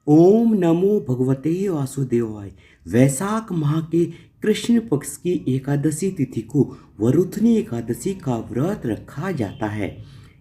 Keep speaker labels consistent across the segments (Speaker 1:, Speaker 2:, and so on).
Speaker 1: ओम नमो भगवते वासुदेवाय। वैशाख माह के कृष्ण पक्ष की एकादशी तिथि को वरुथनी एकादशी का व्रत रखा जाता है।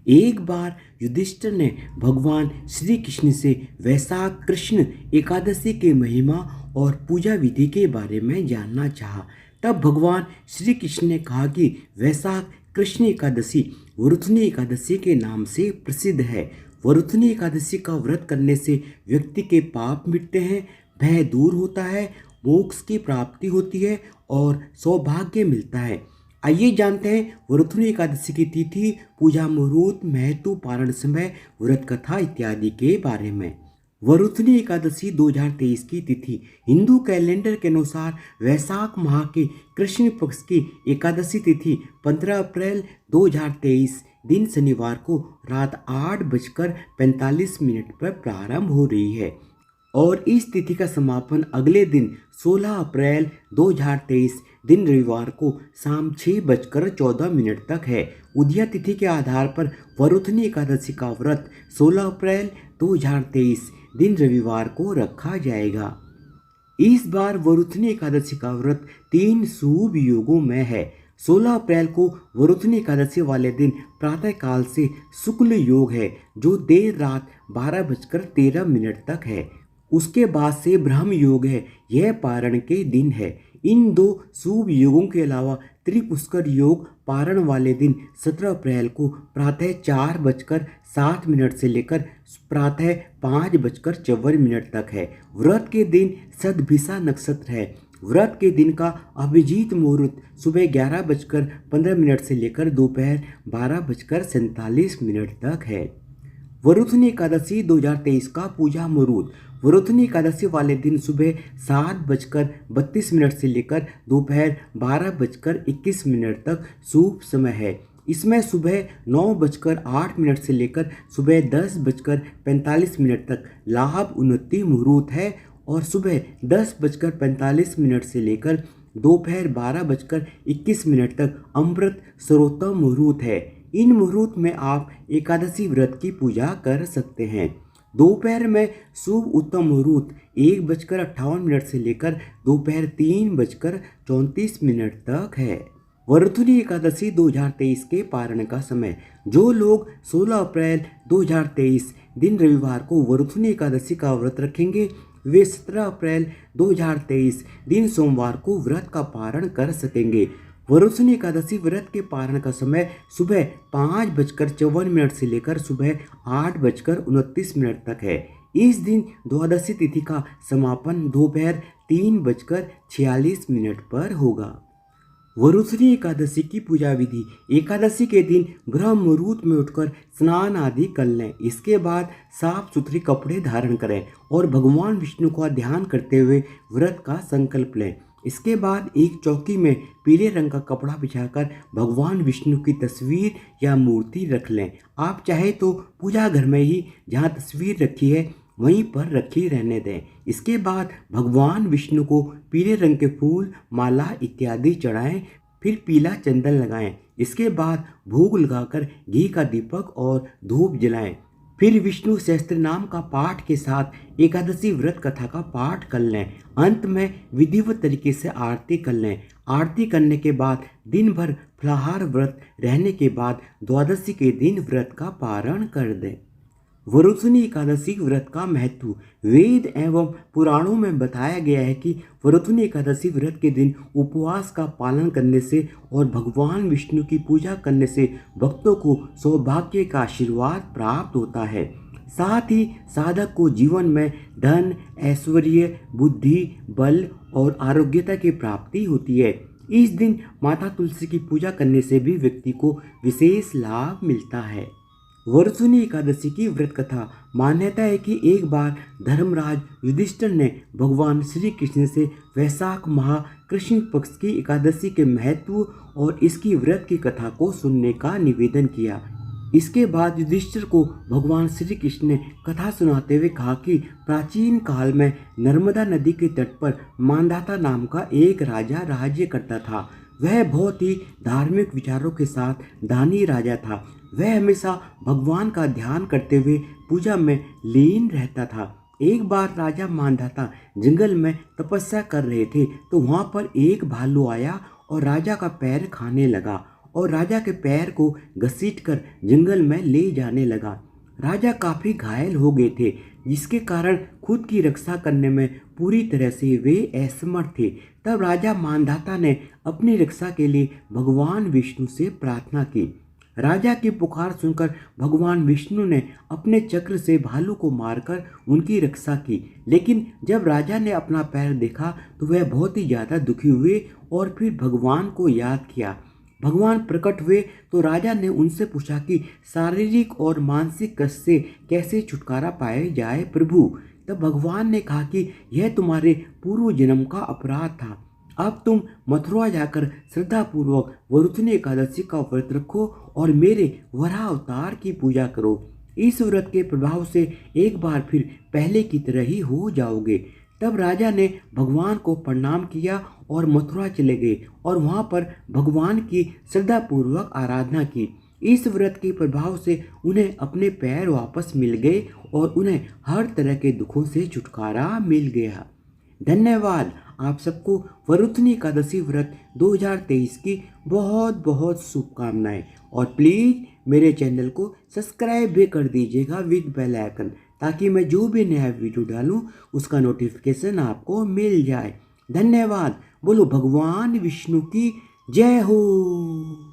Speaker 1: एक बार युधिष्ठिर ने भगवान श्री कृष्ण से वैशाख कृष्ण एकादशी के महिमा और पूजा विधि के बारे में जानना चाहा। तब भगवान श्री कृष्ण ने कहा कि वैशाख कृष्ण एकादशी वरुथनी एकादशी के नाम से प्रसिद्ध है। वरुथनी एकादशी का व्रत करने से व्यक्ति के पाप मिटते हैं, भय दूर होता है, मोक्ष की प्राप्ति होती है और सौभाग्य मिलता है। आइए जानते हैं वरुथनी एकादशी की तिथि, पूजा मुहूर्त, महत्व, पारण समय, व्रत कथा इत्यादि के बारे में। वरुथनी एकादशी 2023 की तिथि हिंदू कैलेंडर के अनुसार वैशाख माह के कृष्ण पक्ष की एकादशी तिथि 15 अप्रैल 2023 दिन शनिवार को रात 8:45 पर प्रारंभ हो रही है और इस तिथि का समापन अगले दिन 16 अप्रैल 2023 दिन रविवार को शाम 6:14 तक है। उदया तिथि के आधार पर वरुथनी एकादशी का व्रत 16 अप्रैल 2023 दिन रविवार को रखा जाएगा। इस बार वरुथनी एकादशी का व्रत 3 शुभ योगों में है। 16 अप्रैल को वरुथनी एकादशी वाले दिन प्रातः काल से शुक्ल योग है जो देर रात 12:13 तक है। उसके बाद से ब्रह्म योग है, यह पारण के दिन है। इन दो शुभ योगों के अलावा त्रिपुष्कर योग पारण वाले दिन 17 अप्रैल को प्रातः 4:07 से लेकर प्रातः 5:54 तक है। व्रत के दिन सदभिषा नक्षत्र है। व्रत के दिन का अभिजीत मुहूर्त सुबह 11:15 से लेकर दोपहर 12:47 तक है। वरुथनी एकादशी 2023 का पूजा मुहूर्त वरुथनी एकादशी वाले दिन सुबह 7:32 से लेकर दोपहर 12:21 तक शुभ समय है। इसमें सुबह 9:08 से लेकर सुबह 10:45 तक लाभ उन्नति मुहूर्त है और सुबह 10:45 से लेकर दोपहर 12:21 तक अमृत सर्वोत्तम मुहूर्त है। इन मुहूर्त में आप एकादशी व्रत की पूजा कर सकते हैं। दोपहर में शुभ उत्तम मुहूर्त 1:58 से लेकर दोपहर 3:34 तक है। वरुथनी एकादशी 2023 के पारण का समय जो लोग 16 अप्रैल 2023 दिन रविवार को वरुथनी एकादशी का व्रत रखेंगे वे 17 अप्रैल 2023 दिन सोमवार को व्रत का पारण कर सकेंगे। वरुथनी एकादशी व्रत के पारण का समय सुबह 5:54 से लेकर सुबह 8:29 तक है। इस दिन द्वादशी तिथि का समापन दोपहर 3:46 पर होगा। वरुथनी एकादशी की पूजा विधि एकादशी के दिन ब्रह्म मुहूर्त में उठकर स्नान आदि कर लें। इसके बाद साफ सुथरे कपड़े धारण करें और भगवान विष्णु का ध्यान करते हुए व्रत का संकल्प लें। इसके बाद एक चौकी में पीले रंग का कपड़ा बिछाकर भगवान विष्णु की तस्वीर या मूर्ति रख लें। आप चाहे तो पूजा घर में ही जहाँ तस्वीर रखी है वहीं पर रखी रहने दें। इसके बाद भगवान विष्णु को पीले रंग के फूल, माला इत्यादि चढ़ाएं, फिर पीला चंदन लगाएं। इसके बाद भोग लगाकर घी का दीपक और धूप जलाएं। फिर विष्णु सहस्त्र नाम का पाठ के साथ एकादशी व्रत कथा का पाठ कर लें। अंत में विधिवत तरीके से आरती कर लें। आरती करने के बाद दिन भर फलाहार व्रत रहने के बाद द्वादशी के दिन व्रत का पारण कर दें। वरुथनी एकादशी व्रत का महत्व वेद एवं पुराणों में बताया गया है कि वरुथनी एकादशी व्रत के दिन उपवास का पालन करने से और भगवान विष्णु की पूजा करने से भक्तों को सौभाग्य का आशीर्वाद प्राप्त होता है। साथ ही साधक को जीवन में धन, ऐश्वर्य, बुद्धि, बल और आरोग्यता की प्राप्ति होती है। इस दिन माता तुलसी की पूजा करने से भी व्यक्ति को विशेष लाभ मिलता है। वरुथनी एकादशी की व्रत कथा मान्यता है कि एक बार धर्मराज युधिष्ठिर ने भगवान श्री कृष्ण से वैशाख माह कृष्ण पक्ष की एकादशी के महत्व और इसकी व्रत की कथा को सुनने का निवेदन किया। इसके बाद युधिष्ठिर को भगवान श्री कृष्ण ने कथा सुनाते हुए कहा कि प्राचीन काल में नर्मदा नदी के तट पर मांधाता नाम का एक राजा राज्य करता था। वह बहुत ही धार्मिक विचारों के साथ दानी राजा था। वह हमेशा भगवान का ध्यान करते हुए पूजा में लीन रहता था। एक बार राजा मानधाता जंगल में तपस्या कर रहे थे तो वहां पर एक भालू आया और राजा का पैर खाने लगा और राजा के पैर को घसीटकर जंगल में ले जाने लगा। राजा काफी घायल हो गए थे जिसके कारण खुद की रक्षा करने में पूरी तरह से वे असमर्थ थे। तब राजा मानधाता ने अपनी रक्षा के लिए भगवान विष्णु से प्रार्थना की। राजा की पुकार सुनकर भगवान विष्णु ने अपने चक्र से भालू को मारकर उनकी रक्षा की। लेकिन जब राजा ने अपना पैर देखा तो वह बहुत ही ज़्यादा दुखी हुए और फिर भगवान को याद किया। भगवान प्रकट हुए तो राजा ने उनसे पूछा कि शारीरिक और मानसिक कष्ट से कैसे छुटकारा पाया जाए प्रभु। तब भगवान ने कहा कि यह तुम्हारे पूर्व जन्म का अपराध था। अब तुम मथुरा जाकर श्रद्धापूर्वक वरुथनी एकादशी का व्रत रखो और मेरे वराह अवतार की पूजा करो। इस व्रत के प्रभाव से एक बार फिर पहले की तरह ही हो जाओगे। तब राजा ने भगवान को प्रणाम किया और मथुरा चले गए और वहां पर भगवान की श्रद्धापूर्वक आराधना की। इस व्रत के प्रभाव से उन्हें अपने पैर वापस मिल गए और उन्हें हर तरह के दुखों से छुटकारा मिल गया। धन्यवाद। आप सबको वरुथनी एकादशी व्रत 2023 की बहुत बहुत शुभकामनाएं और प्लीज़ मेरे चैनल को सब्सक्राइब भी कर दीजिएगा विद बेल आइकन, ताकि मैं जो भी नया वीडियो डालूं उसका नोटिफिकेशन आपको मिल जाए। धन्यवाद। बोलो भगवान विष्णु की जय हो।